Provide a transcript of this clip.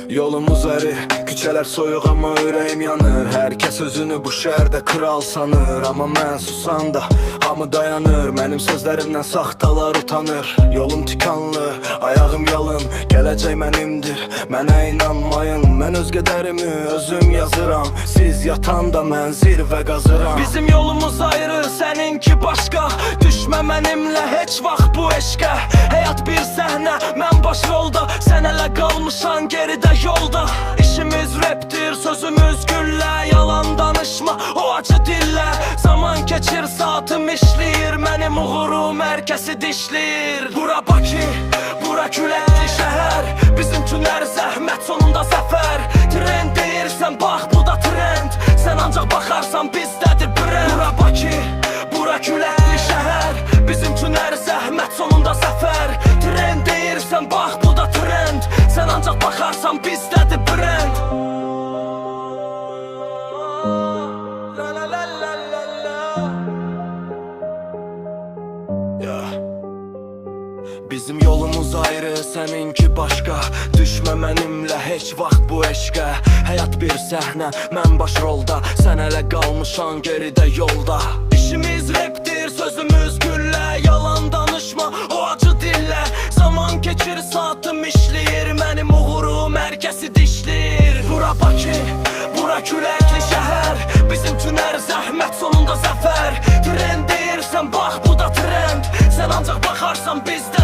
Yolumuz ayrı, küçələr soyuq amma ürəyim yanır. Hər kəs özünü bu şəhərdə kral sanır, amma mən susanda hamı dayanır. Mənim sözlərimdən saxtalar utanır. Yolum tikanlı, ayağım yalın, gələcək mənimdir, mənə inanmayın. Mən öz qədərimi özüm yazıram, siz yatanda mən zirvə qazıram. Bizim yolumuz ayrı, səninki başqa. Düşmə mənimlə heç vaxt bu eşqə. Həyat bir səhnə, mən baş rolda, sən hələ qalmışan geridə yolda. İşimiz raptir, sözümüz güllə. Yalan danışma, o acı dillə. Zaman keçir, saatım işləyir, mənim uğurum hər kəsi dişləyir. Bura Bakı, bura küləkli şəhər, bizim üçün hər zəhmət sonunda zəfər. Trend deyirsən, bax bu da trend, sən ancaq baxarsan bizdədir brend. Bura Bakı, bura küləkli şəhər, bizim üçün hər zəhmət sonunda zəfər. Trend deyirsən, bax bu da trend, sən ancaq baxarsan bizdədir brend. Bizim yolumuz ayrı, səninki başqa. Düşmə mənimlə heç vaxt bu eşqə. Həyat bir səhnə, mən baş rolda, sən hələ qalmışan geridə yolda. İşimiz raptir, sözümüz güllə. Yalan danışma, o acı dillə. Zaman keçir, saatım işləyir, mənim uğurum hər kəsi dişləyir. Bura Bakı, bura küləkli şəhər, bizim üçün hər zəhmət sonunda zəfər. Trend deyirsən, bax bu da trend, sən ancaq baxarsan bizdə